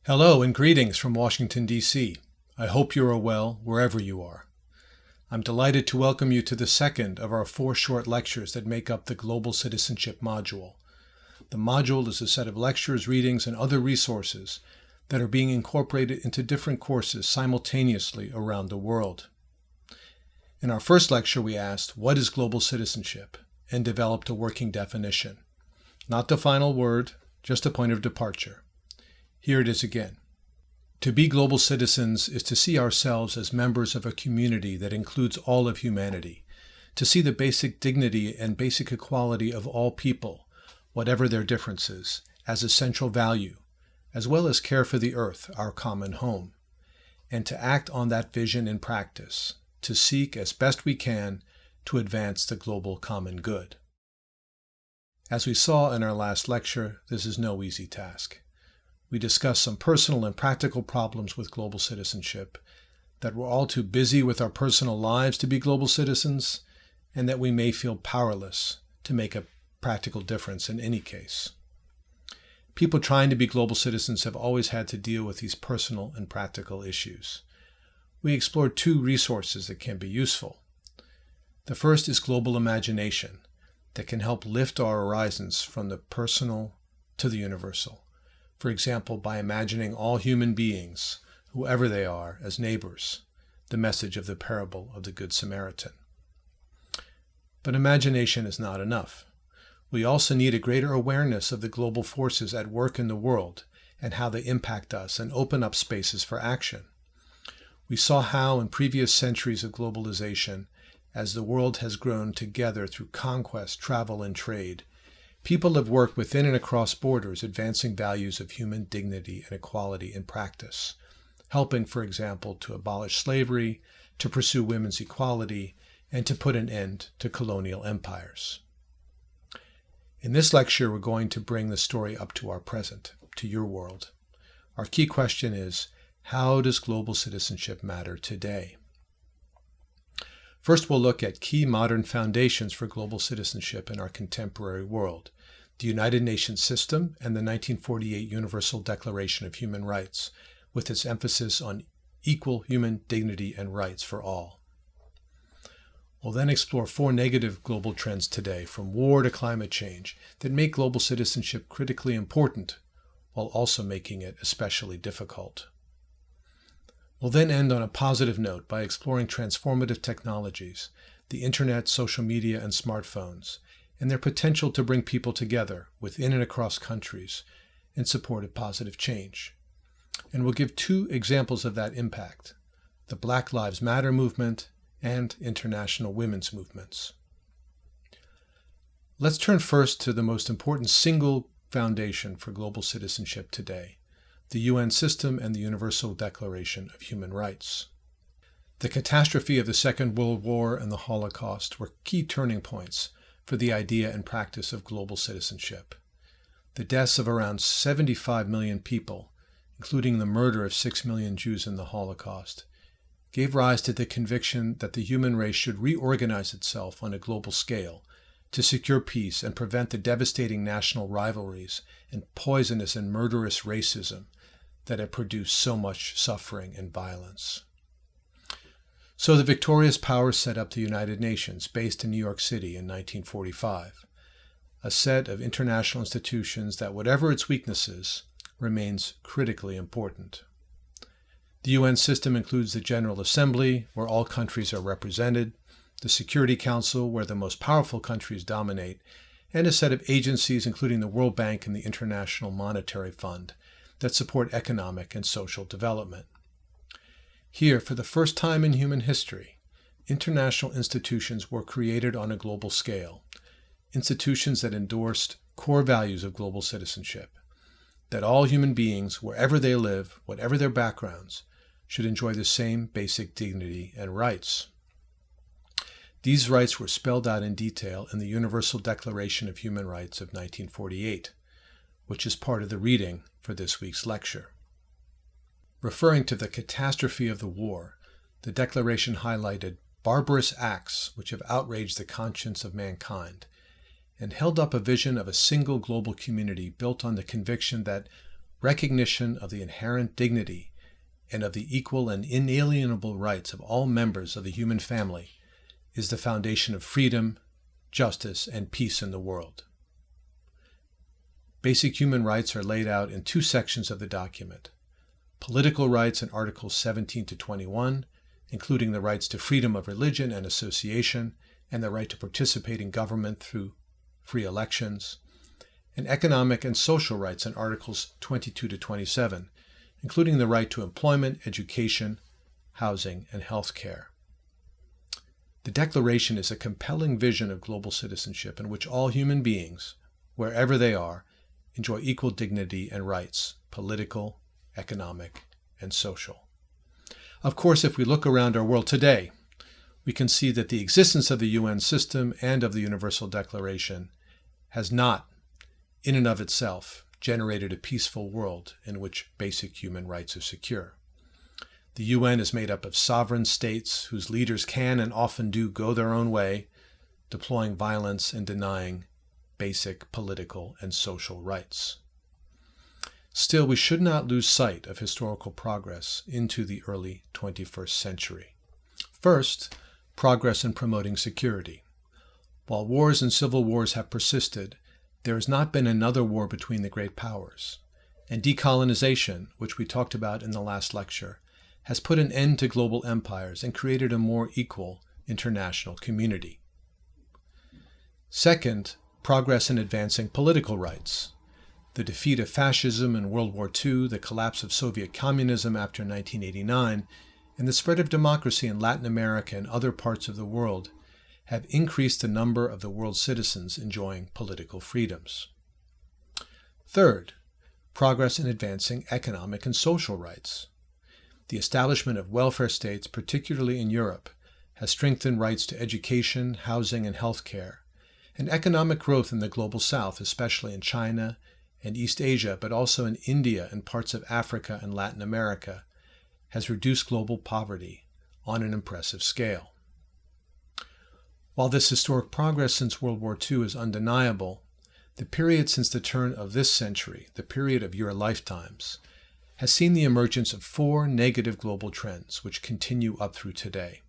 Hello and greetings from Washington, D.C. I hope you are well wherever you are. I'm delighted to welcome you to the second of our 4 short lectures that make up the Global Citizenship Module. The module is a set of lectures, readings, and other resources that are being incorporated into different courses simultaneously around the world. In our first lecture, we asked, what is global citizenship? And developed a working definition. Not the final word, just a point of departure. Here it is again. To be global citizens is to see ourselves as members of a community that includes all of humanity, to see the basic dignity and basic equality of all people, whatever their differences, as a central value, as well as care for the earth, our common home, and to act on that vision in practice, to seek as best we can to advance the global common good. As we saw in our last lecture, this is no easy task. We discussed some personal and practical problems with global citizenship, that we're all too busy with our personal lives to be global citizens, and that we may feel powerless to make a practical difference in any case. People trying to be global citizens have always had to deal with these personal and practical issues. We explored 2 resources that can be useful. The first is global imagination, that can help lift our horizons from the personal to the universal. For example, by imagining all human beings, whoever they are, as neighbors, the message of the parable of the Good Samaritan. But imagination is not enough. We also need a greater awareness of the global forces at work in the world and how they impact us and open up spaces for action. We saw how in previous centuries of globalization, as the world has grown together through conquest, travel, and trade, people have worked within and across borders, advancing values of human dignity and equality in practice, helping, for example, to abolish slavery, to pursue women's equality, and to put an end to colonial empires. In this lecture, we're going to bring the story up to our present, to your world. Our key question is, how does global citizenship matter today? First, we'll look at key modern foundations for global citizenship in our contemporary world, the United Nations system and the 1948 Universal Declaration of Human Rights, with its emphasis on equal human dignity and rights for all. We'll then explore 4 negative global trends today, from war to climate change, that make global citizenship critically important, while also making it especially difficult. We'll then end on a positive note by exploring transformative technologies, the internet, social media, and smartphones, and their potential to bring people together within and across countries in support of positive change. And we'll give 2 examples of that impact, the Black Lives Matter movement and international women's movements. Let's turn first to the most important single foundation for global citizenship today, the UN system and the Universal Declaration of Human Rights. The catastrophe of the Second World War and the Holocaust were key turning points for the idea and practice of global citizenship. The deaths of around 75 million people, including the murder of 6 million Jews in the Holocaust, gave rise to the conviction that the human race should reorganize itself on a global scale to secure peace and prevent the devastating national rivalries and poisonous and murderous racism that had produced so much suffering and violence. So the victorious powers set up the United Nations, based in New York City in 1945, a set of international institutions that, whatever its weaknesses, remains critically important. The UN system includes the General Assembly, where all countries are represented, the Security Council, where the most powerful countries dominate, and a set of agencies, including the World Bank and the International Monetary Fund, that support economic and social development. Here, for the first time in human history, international institutions were created on a global scale, institutions that endorsed core values of global citizenship, that all human beings, wherever they live, whatever their backgrounds, should enjoy the same basic dignity and rights. These rights were spelled out in detail in the Universal Declaration of Human Rights of 1948, which is part of the reading for this week's lecture. Referring to the catastrophe of the war, the Declaration highlighted barbarous acts which have outraged the conscience of mankind and held up a vision of a single global community built on the conviction that recognition of the inherent dignity and of the equal and inalienable rights of all members of the human family is the foundation of freedom, justice, and peace in the world. Basic human rights are laid out in two sections of the document. Political rights in Articles 17 to 21, including the rights to freedom of religion and association, and the right to participate in government through free elections, and economic and social rights in Articles 22 to 27, including the right to employment, education, housing, and health care. The Declaration is a compelling vision of global citizenship in which all human beings, wherever they are, enjoy equal dignity and rights, political, economic, and social. Of course, if we look around our world today, we can see that the existence of the UN system and of the Universal Declaration has not, in and of itself, generated a peaceful world in which basic human rights are secure. The UN is made up of sovereign states whose leaders can and often do go their own way, deploying violence and denying basic political and social rights. Still, we should not lose sight of historical progress into the early 21st century. First, progress in promoting security. While wars and civil wars have persisted, there has not been another war between the great powers, and decolonization, which we talked about in the last lecture, has put an end to global empires and created a more equal international community. Second, progress in advancing political rights. The defeat of fascism in World War II, the collapse of Soviet communism after 1989, and the spread of democracy in Latin America and other parts of the world have increased the number of the world's citizens enjoying political freedoms. Third, progress in advancing economic and social rights. The establishment of welfare states, particularly in Europe, has strengthened rights to education, housing, and health care, and economic growth in the global south, especially in China and East Asia, but also in India and parts of Africa and Latin America, has reduced global poverty on an impressive scale. While this historic progress since World War II is undeniable, the period since the turn of this century, the period of your lifetimes, has seen the emergence of 4 negative global trends which continue up through today.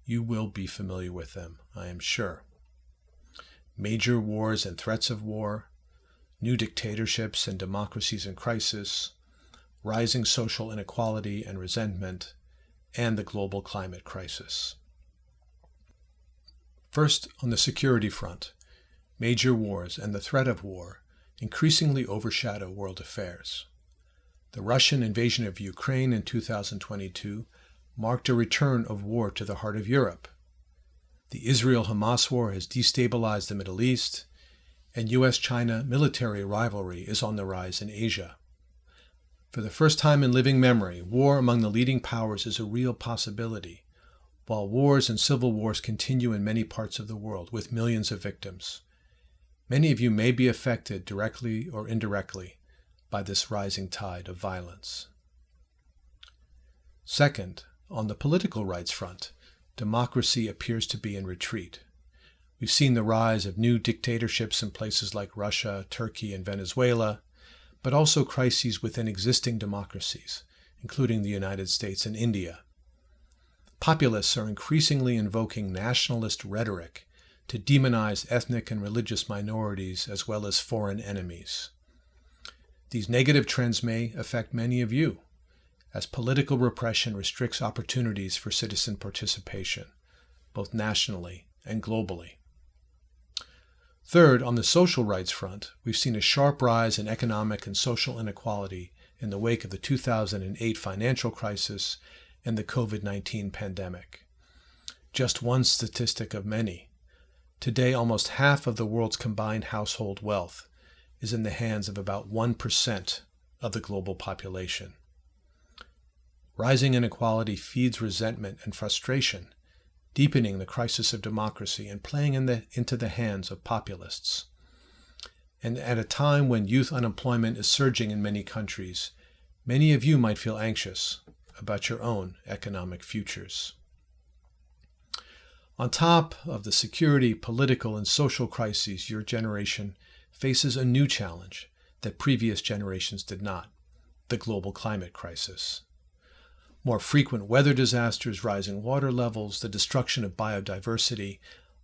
You will be familiar with them, I am sure. Major wars and threats of war, new dictatorships and democracies in crisis, rising social inequality and resentment, and the global climate crisis. First, on the security front, major wars and the threat of war increasingly overshadow world affairs. The Russian invasion of Ukraine in 2022 marked a return of war to the heart of Europe. The Israel-Hamas war has destabilized the Middle East, and U.S.-China military rivalry is on the rise in Asia. For the first time in living memory, war among the leading powers is a real possibility, while wars and civil wars continue in many parts of the world with millions of victims. Many of you may be affected directly or indirectly by this rising tide of violence. Second, on the political rights front, democracy appears to be in retreat. We've seen the rise of new dictatorships in places like Russia, Turkey, and Venezuela, but also crises within existing democracies, including the United States and India. Populists are increasingly invoking nationalist rhetoric to demonize ethnic and religious minorities as well as foreign enemies. These negative trends may affect many of you, as political repression restricts opportunities for citizen participation, both nationally and globally. Third, on the social rights front, we've seen a sharp rise in economic and social inequality in the wake of the 2008 financial crisis and the COVID-19 pandemic. Just one statistic of many. Today, almost half of the world's combined household wealth is in the hands of about 1% of the global population. Rising inequality feeds resentment and frustration, deepening the crisis of democracy and playing into the hands of populists. And at a time when youth unemployment is surging in many countries, many of you might feel anxious about your own economic futures. On top of the security, political, and social crises, your generation faces a new challenge, that previous generations did not: the global climate crisis. More frequent weather disasters, rising water levels, the destruction of biodiversity,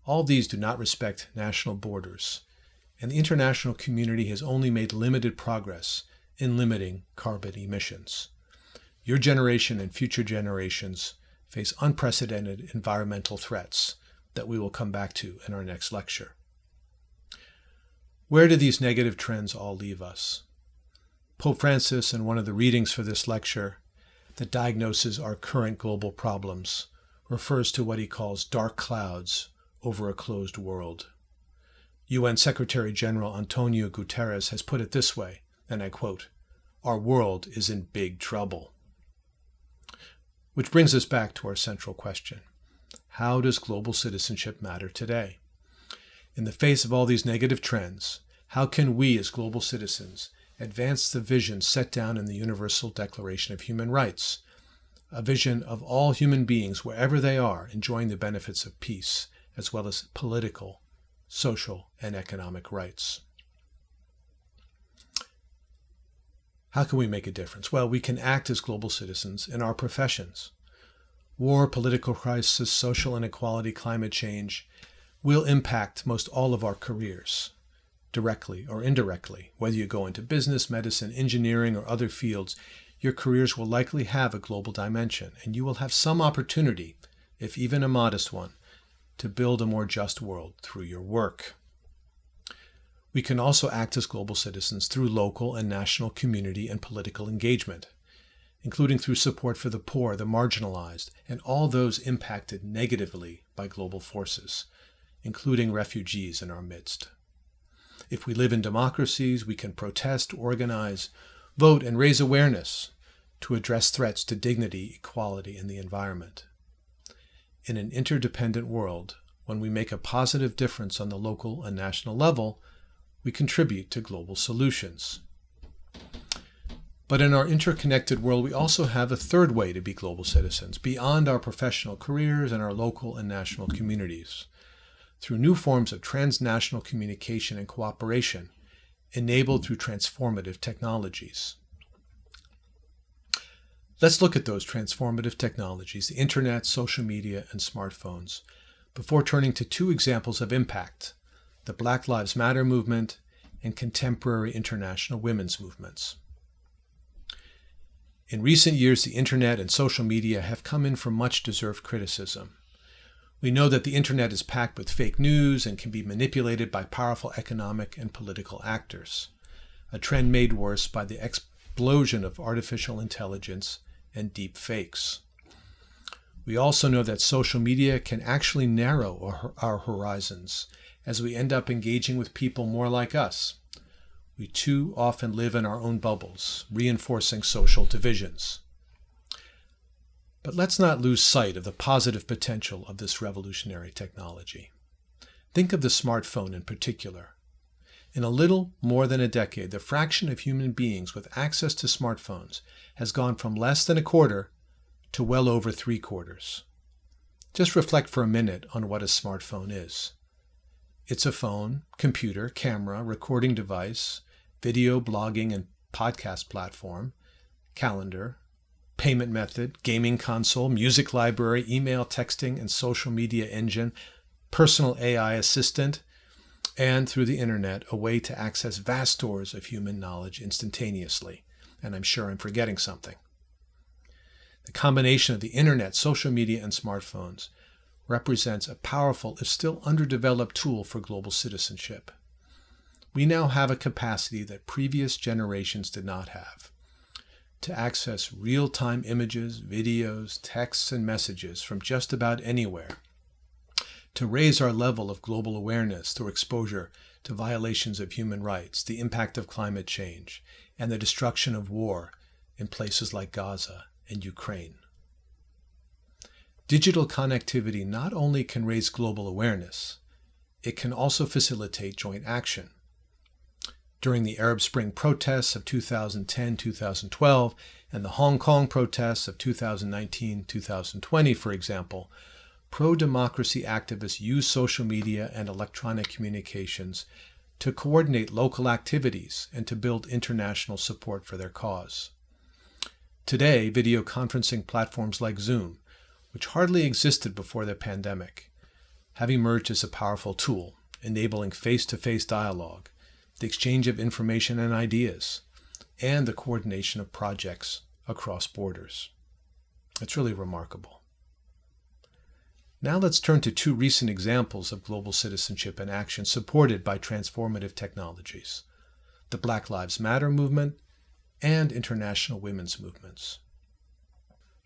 all these do not respect national borders, and the international community has only made limited progress in limiting carbon emissions. Your generation and future generations face unprecedented environmental threats that we will come back to in our next lecture. Where do these negative trends all leave us? Pope Francis, in one of the readings for this lecture, that diagnoses our current global problems, refers to what he calls dark clouds over a closed world. UN Secretary General Antonio Guterres has put it this way, and I quote, "Our world is in big trouble." Which brings us back to our central question. How does global citizenship matter today? In the face of all these negative trends, how can we as global citizens advance the vision set down in the Universal Declaration of Human Rights, a vision of all human beings, wherever they are, enjoying the benefits of peace, as well as political, social, and economic rights? How can we make a difference? Well, we can act as global citizens in our professions. War, political crisis, social inequality, climate change will impact most all of our careers, directly or indirectly. Whether you go into business, medicine, engineering, or other fields, your careers will likely have a global dimension, and you will have some opportunity, if even a modest one, to build a more just world through your work. We can also act as global citizens through local and national community and political engagement, including through support for the poor, the marginalized, and all those impacted negatively by global forces, including refugees in our midst. If we live in democracies, we can protest, organize, vote, and raise awareness to address threats to dignity, equality, and the environment. In an interdependent world, when we make a positive difference on the local and national level, we contribute to global solutions. But in our interconnected world, we also have a third way to be global citizens, beyond our professional careers and our local and national communities, through new forms of transnational communication and cooperation, enabled through transformative technologies. Let's look at those transformative technologies, the internet, social media, and smartphones, before turning to two examples of impact: the Black Lives Matter movement and contemporary international women's movements. In recent years, the internet and social media have come in for much deserved criticism. We know that the internet is packed with fake news and can be manipulated by powerful economic and political actors, a trend made worse by the explosion of artificial intelligence and deep fakes. We also know that social media can actually narrow our horizons as we end up engaging with people more like us. We too often live in our own bubbles, reinforcing social divisions. But let's not lose sight of the positive potential of this revolutionary technology. Think of the smartphone in particular. In a little more than a decade, the fraction of human beings with access to smartphones has gone from less than a quarter to well over 3/4. Just reflect for a minute on what a smartphone is. It's a phone, computer, camera, recording device, video, blogging, and podcast platform, calendar, payment method, gaming console, music library, email, texting, and social media engine, personal AI assistant, and through the internet, a way to access vast stores of human knowledge instantaneously. And I'm sure I'm forgetting something. The combination of the internet, social media, and smartphones represents a powerful, if still underdeveloped, tool for global citizenship. We now have a capacity that previous generations did not have, to access real-time images, videos, texts, and messages from just about anywhere, to raise our level of global awareness through exposure to violations of human rights, the impact of climate change, and the destruction of war in places like Gaza and Ukraine. Digital connectivity not only can raise global awareness, it can also facilitate joint action. During the Arab Spring protests of 2010-2012 and the Hong Kong protests of 2019-2020, for example, pro-democracy activists used social media and electronic communications to coordinate local activities and to build international support for their cause. Today, video conferencing platforms like Zoom, which hardly existed before the pandemic, have emerged as a powerful tool, enabling face-to-face dialogue, the exchange of information and ideas, and the coordination of projects across borders. It's really remarkable. Now let's turn to two recent examples of global citizenship in action supported by transformative technologies: the Black Lives Matter movement and international women's movements.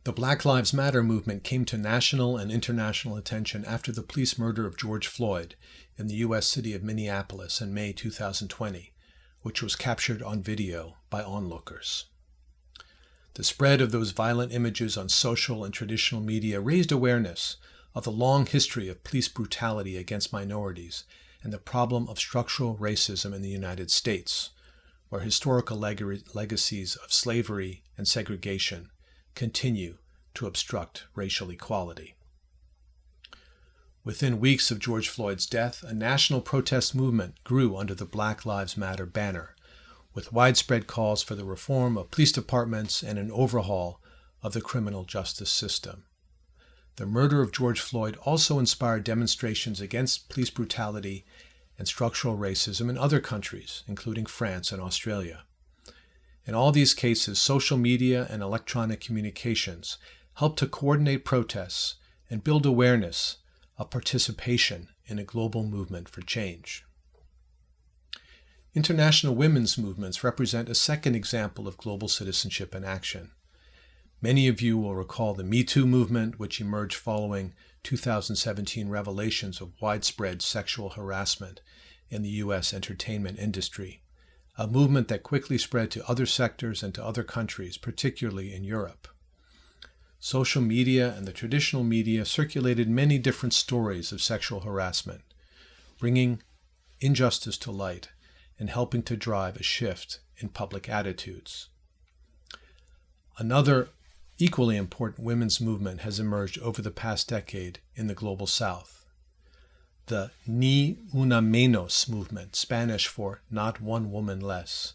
The Black Lives Matter movement came to national and international attention after the police murder of George Floyd in the U.S. city of Minneapolis in May 2020, which was captured on video by onlookers. The spread of those violent images on social and traditional media raised awareness of the long history of police brutality against minorities and the problem of structural racism in the United States, where historical legacies of slavery and segregation continue to obstruct racial equality. Within weeks of George Floyd's death, a national protest movement grew under the Black Lives Matter banner, with widespread calls for the reform of police departments and an overhaul of the criminal justice system. The murder of George Floyd also inspired demonstrations against police brutality and structural racism in other countries, including France and Australia. In all these cases, social media and electronic communications helped to coordinate protests and build awareness of participation in a global movement for change. International women's movements represent a second example of global citizenship in action. Many of you will recall the Me Too movement, which emerged following 2017 revelations of widespread sexual harassment in the U.S. entertainment industry, a movement that quickly spread to other sectors and to other countries, particularly in Europe. Social media and the traditional media circulated many different stories of sexual harassment, bringing injustice to light and helping to drive a shift in public attitudes. Another equally important women's movement has emerged over the past decade in the Global South. The Ni Una Menos movement, Spanish for Not One Woman Less,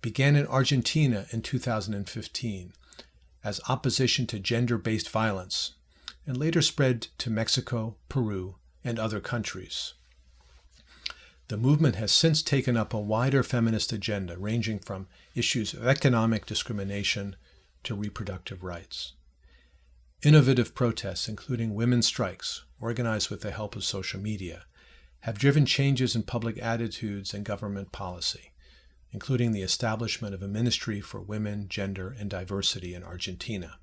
began in Argentina in 2015 as opposition to gender-based violence and later spread to Mexico, Peru, and other countries. The movement has since taken up a wider feminist agenda ranging from issues of economic discrimination to reproductive rights. Innovative protests, including women's strikes, organized with the help of social media, have driven changes in public attitudes and government policy, including the establishment of a ministry for women, gender, and diversity in Argentina.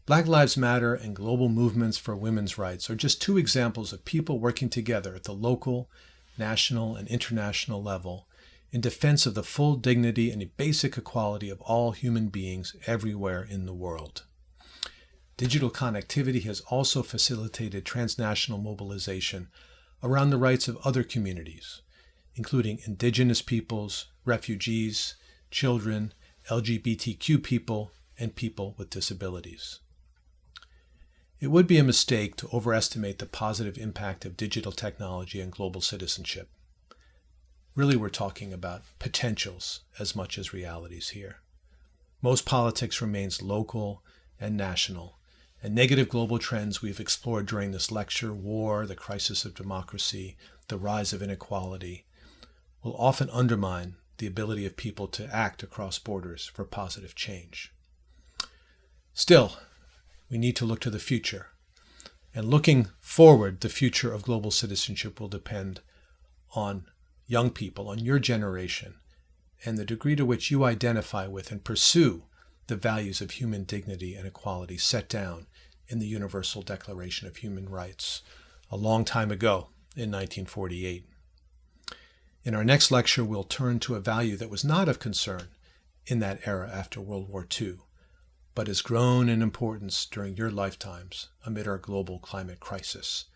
Black Lives Matter and global movements for women's rights are just two examples of people working together at the local, national, and international level in defense of the full dignity and basic equality of all human beings everywhere in the world. Digital connectivity has also facilitated transnational mobilization around the rights of other communities, including indigenous peoples, refugees, children, LGBTQ people, and people with disabilities. It would be a mistake to overestimate the positive impact of digital technology and global citizenship. Really, we're talking about potentials as much as realities here. Most politics remains local and national, and negative global trends we've explored during this lecture, war, the crisis of democracy, the rise of inequality, will often undermine the ability of people to act across borders for positive change. Still, we need to look to the future. And looking forward, the future of global citizenship will depend on young people, on your generation, and the degree to which you identify with and pursue the values of human dignity and equality set down in the Universal Declaration of Human Rights a long time ago in 1948. In our next lecture, we'll turn to a value that was not of concern in that era after World War II, but has grown in importance during your lifetimes amid our global climate crisis,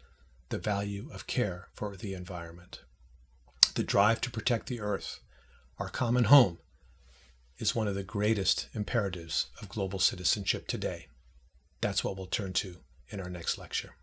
the value of care for the environment. The drive to protect the earth, our common home, is one of the greatest imperatives of global citizenship today. That's what we'll turn to in our next lecture.